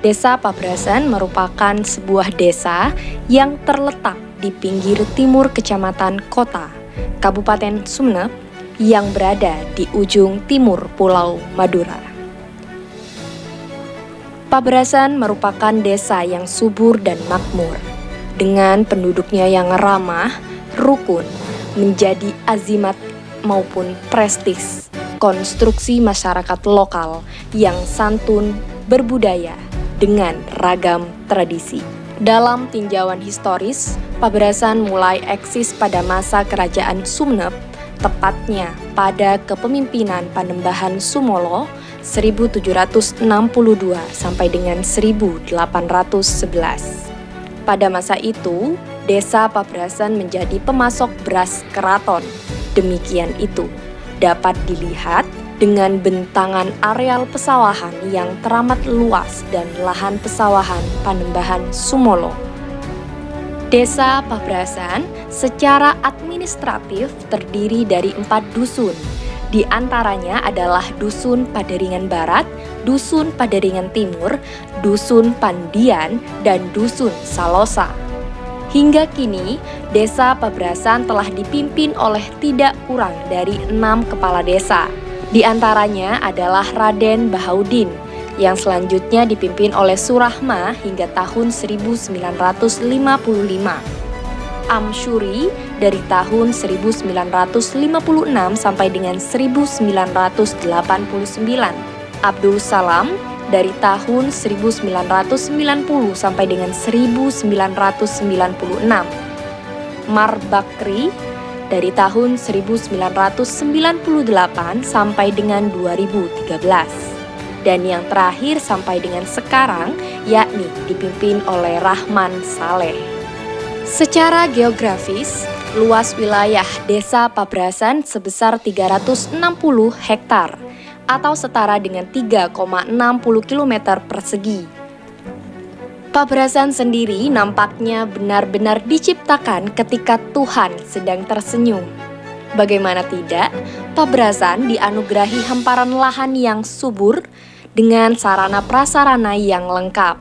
Desa Pabrasan merupakan sebuah desa yang terletak di pinggir timur Kecamatan Kota, Kabupaten Sumeneb, yang berada di ujung timur Pulau Madura. Pabrasan merupakan desa yang subur dan makmur, dengan penduduknya yang ramah, rukun, menjadi azimat maupun prestis, konstruksi masyarakat lokal yang santun, berbudaya, dengan ragam tradisi. Dalam tinjauan historis, Pabrasan mulai eksis pada masa Kerajaan Sumeneb, tepatnya pada kepemimpinan Panembahan Sumolo 1762 sampai dengan 1811. Pada masa itu, desa Pabrasan menjadi pemasok beras keraton. Demikian itu dapat dilihat dengan bentangan areal pesawahan yang teramat luas dan lahan pesawahan Panembahan Sumolo. Desa Pabrasan secara administratif terdiri dari 4 dusun. Di antaranya adalah Dusun Paderingan Barat, Dusun Paderingan Timur, Dusun Pandian, dan Dusun Salosa. Hingga kini, Desa Pabrasan telah dipimpin oleh tidak kurang dari 6 kepala desa. Di antaranya adalah Raden Bahaudin, yang selanjutnya dipimpin oleh Surahma hingga tahun 1955. Amsyuri dari tahun 1956 sampai dengan 1989. Abdul Salam dari tahun 1990 sampai dengan 1996. Mar Bakri dari tahun 1998 sampai dengan 2013. Dan yang terakhir sampai dengan sekarang, yakni dipimpin oleh Rahman Saleh. Secara geografis, luas wilayah Desa Pabrasan sebesar 360 hektar atau setara dengan 3,60 km persegi. Pabrasan sendiri nampaknya benar-benar diciptakan ketika Tuhan sedang tersenyum. Bagaimana tidak, Pabrasan dianugerahi hamparan lahan yang subur dengan sarana prasarana yang lengkap.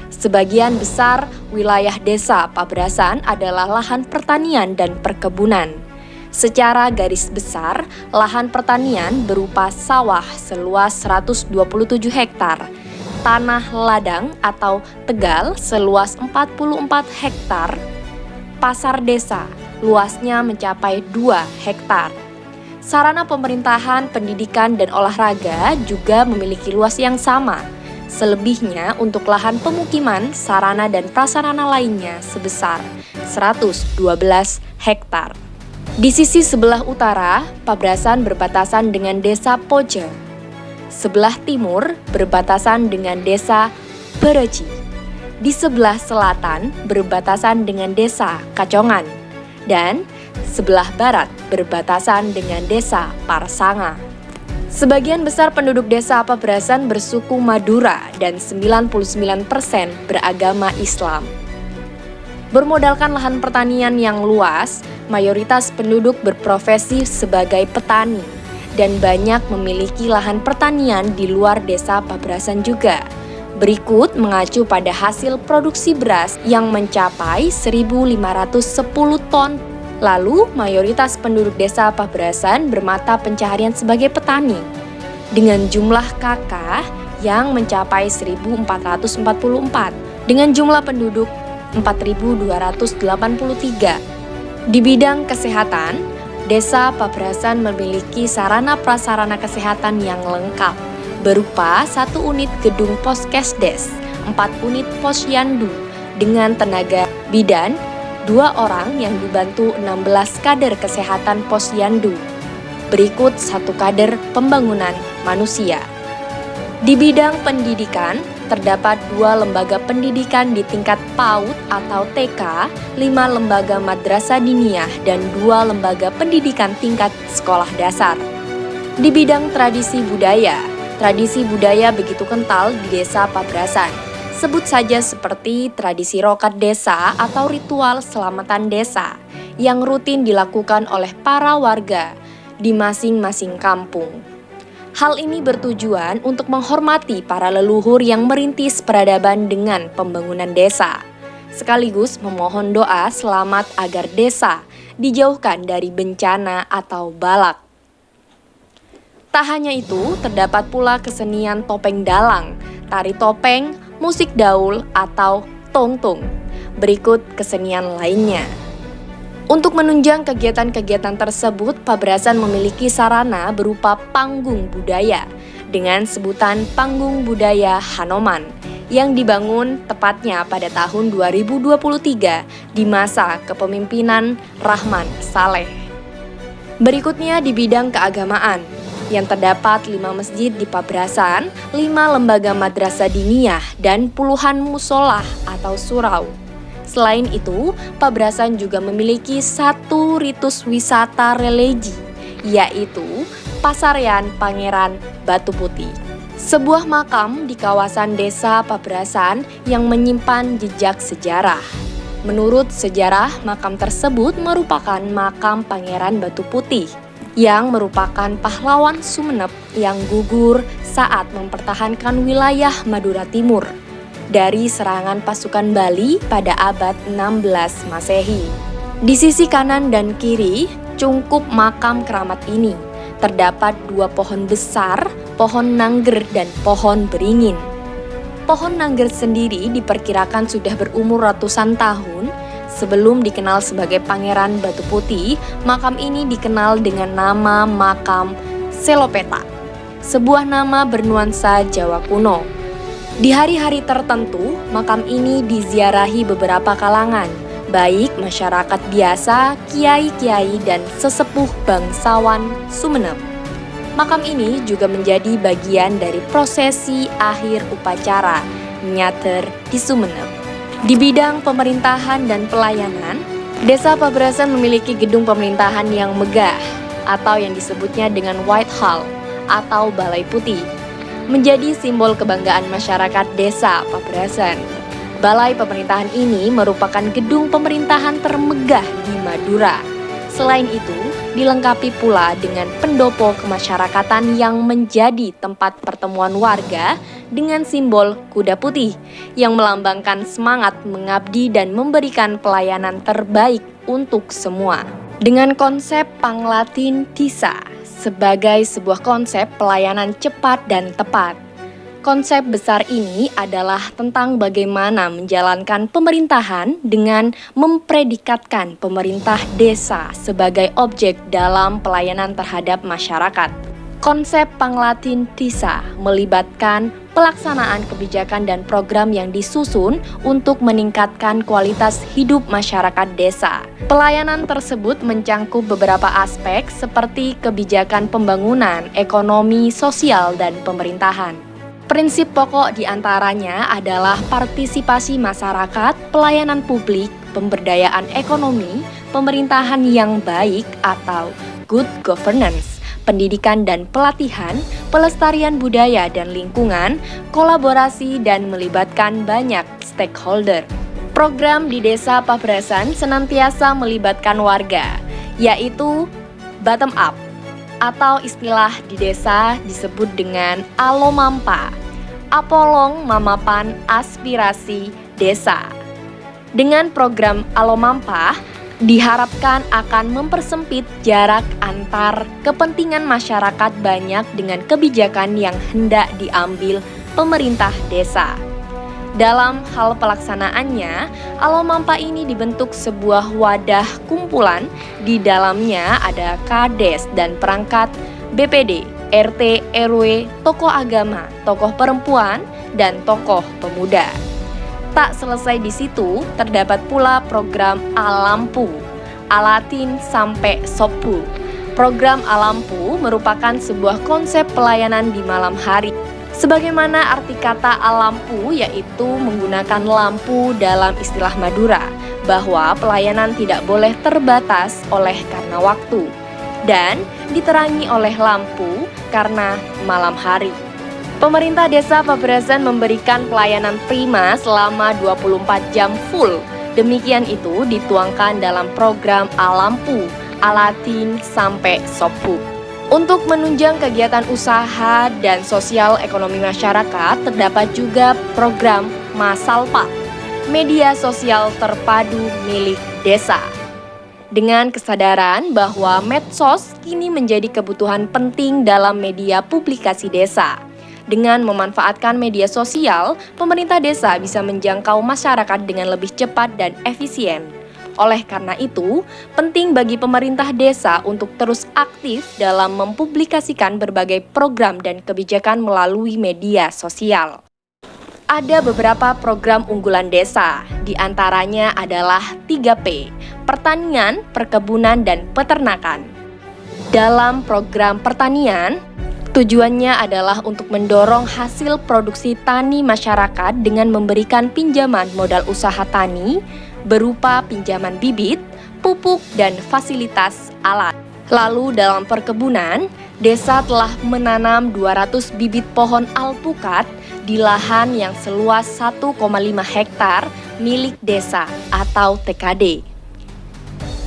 Sebagian besar wilayah desa Pabrasan adalah lahan pertanian dan perkebunan. Secara garis besar, lahan pertanian berupa sawah seluas 127 hektar, tanah ladang atau tegal seluas 44 hektar, pasar desa luasnya mencapai 2 hektar. Sarana pemerintahan, pendidikan, dan olahraga juga memiliki luas yang sama. Selebihnya untuk lahan pemukiman, sarana dan prasarana lainnya sebesar 112 hektar. Di sisi sebelah utara, Pabrasan berbatasan dengan Desa Poje. Sebelah timur berbatasan dengan Desa Bereci. Di sebelah selatan berbatasan dengan Desa Kacongan. Dan sebelah barat berbatasan dengan Desa Parsanga. Sebagian besar penduduk Desa Pabrasan bersuku Madura dan 99% beragama Islam. Bermodalkan lahan pertanian yang luas, mayoritas penduduk berprofesi sebagai petani dan banyak memiliki lahan pertanian di luar Desa Pabrasan juga. Berikut mengacu pada hasil produksi beras yang mencapai 1.510 ton. Lalu, mayoritas penduduk Desa Pabrasan bermata pencaharian sebagai petani, dengan jumlah KK yang mencapai 1.444, dengan jumlah penduduk 4.283. Di bidang kesehatan, Desa Pabrasan memiliki sarana prasarana kesehatan yang lengkap, berupa 1 unit gedung Poskesdes, 4 unit posyandu, dengan tenaga bidan, 2 orang yang dibantu 16 kader kesehatan posyandu. Berikut 1 kader pembangunan manusia. Di bidang pendidikan, terdapat 2 lembaga pendidikan di tingkat PAUD atau TK, 5 lembaga madrasah diniyah, dan 2 lembaga pendidikan tingkat sekolah dasar. Di bidang tradisi budaya begitu kental di Desa Pabrasan. Sebut saja seperti tradisi rokat desa atau ritual selamatan desa yang rutin dilakukan oleh para warga di masing-masing kampung. Hal ini bertujuan untuk menghormati para leluhur yang merintis peradaban dengan pembangunan desa, sekaligus memohon doa selamat agar desa dijauhkan dari bencana atau balak. Tak hanya itu, terdapat pula kesenian topeng dalang, tari topeng, musik daul, atau tongtung. Berikut kesenian lainnya. Untuk menunjang kegiatan-kegiatan tersebut, Pabrasan memiliki sarana berupa panggung budaya dengan sebutan Panggung Budaya Hanoman yang dibangun tepatnya pada tahun 2023 di masa kepemimpinan Rahman Saleh. Berikutnya di bidang keagamaan, yang terdapat 5 masjid di Pabrasan, 5 lembaga madrasah diniyah, dan puluhan musolah atau surau. Selain itu, Pabrasan juga memiliki satu ritus wisata religi, yaitu Pasaryan Pangeran Batu Putih. Sebuah makam di kawasan desa Pabrasan yang menyimpan jejak sejarah. Menurut sejarah, makam tersebut merupakan makam Pangeran Batu Putih, yang merupakan pahlawan Sumenep yang gugur saat mempertahankan wilayah Madura Timur dari serangan pasukan Bali pada abad 16 Masehi. Di sisi kanan dan kiri cungkup makam keramat ini terdapat 2 pohon besar, pohon nangger dan pohon beringin. Pohon nangger sendiri diperkirakan sudah berumur ratusan tahun. Sebelum dikenal sebagai Pangeran Batu Putih, makam ini dikenal dengan nama makam Selopeta, sebuah nama bernuansa Jawa kuno. Di hari-hari tertentu, makam ini diziarahi beberapa kalangan, baik masyarakat biasa, kiai-kiai, dan sesepuh bangsawan Sumenep. Makam ini juga menjadi bagian dari prosesi akhir upacara Nyater di Sumenep. Di bidang pemerintahan dan pelayanan, Desa Pabrasan memiliki gedung pemerintahan yang megah atau yang disebutnya dengan White Hall atau Balai Putih, menjadi simbol kebanggaan masyarakat Desa Pabrasan. Balai pemerintahan ini merupakan gedung pemerintahan termegah di Madura. Selain itu, dilengkapi pula dengan pendopo kemasyarakatan yang menjadi tempat pertemuan warga dengan simbol kuda putih yang melambangkan semangat mengabdi dan memberikan pelayanan terbaik untuk semua. Dengan konsep Panglatin Tisa sebagai sebuah konsep pelayanan cepat dan tepat. Konsep besar ini adalah tentang bagaimana menjalankan pemerintahan dengan mempredikatkan pemerintah desa sebagai objek dalam pelayanan terhadap masyarakat. Konsep Panglatin Tisa melibatkan pelaksanaan kebijakan dan program yang disusun untuk meningkatkan kualitas hidup masyarakat desa. Pelayanan tersebut mencangkup beberapa aspek seperti kebijakan pembangunan, ekonomi, sosial, dan pemerintahan. Prinsip pokok diantaranya adalah partisipasi masyarakat, pelayanan publik, pemberdayaan ekonomi, pemerintahan yang baik atau good governance, pendidikan dan pelatihan, pelestarian budaya dan lingkungan, kolaborasi dan melibatkan banyak stakeholder. Program di Desa Pabrasan senantiasa melibatkan warga, yaitu bottom up, atau istilah di desa disebut dengan Alomampa, Apolong Mamapan Aspirasi Desa. Dengan program Alomampa, diharapkan akan mempersempit jarak antar kepentingan masyarakat banyak dengan kebijakan yang hendak diambil pemerintah desa. Dalam hal pelaksanaannya, Alomampa ini dibentuk sebuah wadah kumpulan. Di dalamnya ada kades dan perangkat BPD, RT, RW, tokoh agama, tokoh perempuan, dan tokoh pemuda. Tak selesai di situ, terdapat pula program Alampu, Alatin sampai Sopu. Program Alampu merupakan sebuah konsep pelayanan di malam hari. Sebagaimana arti kata alampu, yaitu menggunakan lampu dalam istilah Madura, bahwa pelayanan tidak boleh terbatas oleh karena waktu, dan diterangi oleh lampu karena malam hari. Pemerintah Desa Pabrasan memberikan pelayanan prima selama 24 jam full. Demikian itu dituangkan dalam program Alampu, Alatin sampai Sopu. Untuk menunjang kegiatan usaha dan sosial ekonomi masyarakat, terdapat juga program Masalpa, media sosial terpadu milik desa. Dengan kesadaran bahwa medsos kini menjadi kebutuhan penting dalam media publikasi desa. Dengan memanfaatkan media sosial, pemerintah desa bisa menjangkau masyarakat dengan lebih cepat dan efisien. Oleh karena itu, penting bagi pemerintah desa untuk terus aktif dalam mempublikasikan berbagai program dan kebijakan melalui media sosial. Ada beberapa program unggulan desa, di antaranya adalah 3P, pertanian, perkebunan, dan peternakan. Dalam program pertanian, tujuannya adalah untuk mendorong hasil produksi tani masyarakat dengan memberikan pinjaman modal usaha tani, berupa pinjaman bibit, pupuk, dan fasilitas alat. Lalu dalam perkebunan, desa telah menanam 200 bibit pohon alpukat di lahan yang seluas 1,5 hektar milik desa atau TKD.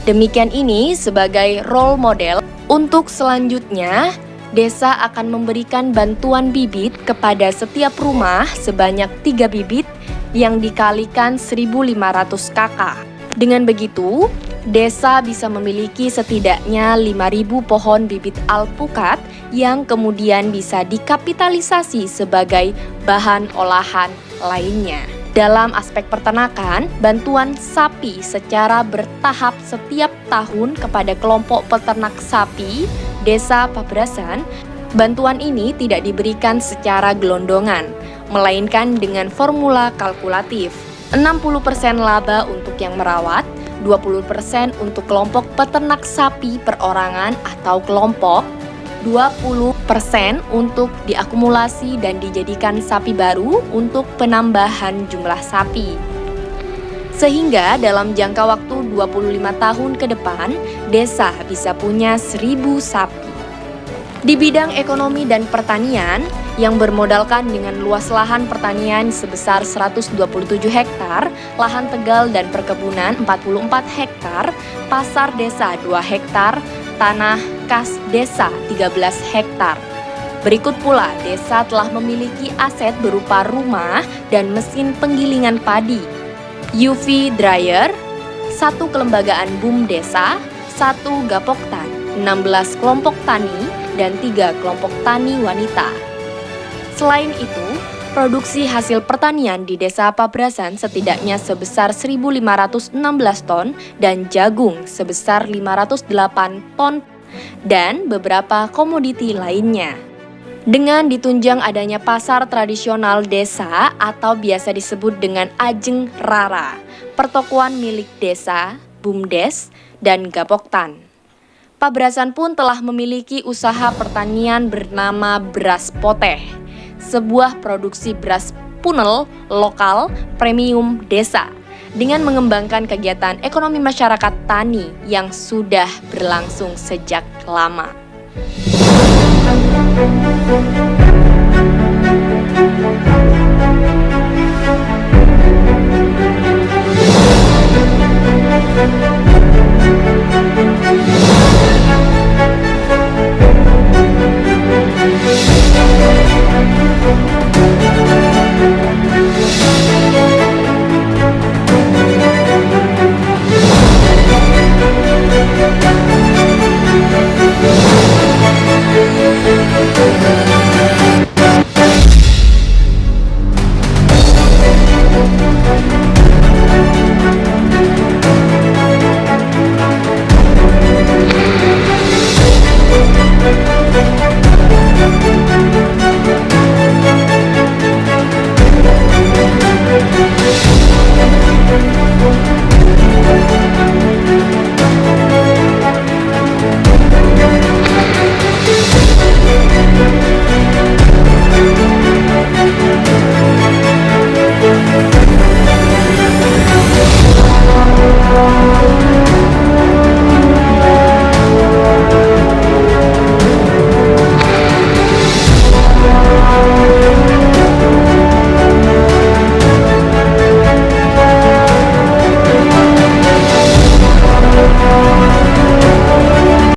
Demikian ini sebagai role model untuk selanjutnya, desa akan memberikan bantuan bibit kepada setiap rumah sebanyak 3 bibit yang dikalikan 1.500 kakak. Dengan begitu, desa bisa memiliki setidaknya 5.000 pohon bibit alpukat yang kemudian bisa dikapitalisasi sebagai bahan olahan lainnya. Dalam aspek peternakan, bantuan sapi secara bertahap setiap tahun kepada kelompok peternak sapi Desa Pabrasan, bantuan ini tidak diberikan secara gelondongan, melainkan dengan formula kalkulatif. 60% laba untuk yang merawat, 20% untuk kelompok peternak sapi perorangan atau kelompok, 20% untuk diakumulasi dan dijadikan sapi baru untuk penambahan jumlah sapi. Sehingga dalam jangka waktu 25 tahun ke depan, desa bisa punya 1.000 sapi. Di bidang ekonomi dan pertanian, yang bermodalkan dengan luas lahan pertanian sebesar 127 hektar, lahan tegal dan perkebunan 44 hektar, pasar desa 2 hektar, tanah kas desa 13 hektar. Berikut pula, desa telah memiliki aset berupa rumah dan mesin penggilingan padi, UV dryer, 1 kelembagaan BUM desa, 1 gapoktan, 16 kelompok tani, dan 3 kelompok tani wanita. Selain itu, produksi hasil pertanian di Desa Pabrasan setidaknya sebesar 1.516 ton dan jagung sebesar 508 ton dan beberapa komoditi lainnya. Dengan ditunjang adanya pasar tradisional desa atau biasa disebut dengan Ajeng Rara, pertokoan milik desa, BUMDes, dan Gapoktan. Pabrasan pun telah memiliki usaha pertanian bernama Beras Poteh, sebuah produksi beras punel lokal premium desa dengan mengembangkan kegiatan ekonomi masyarakat tani yang sudah berlangsung sejak lama.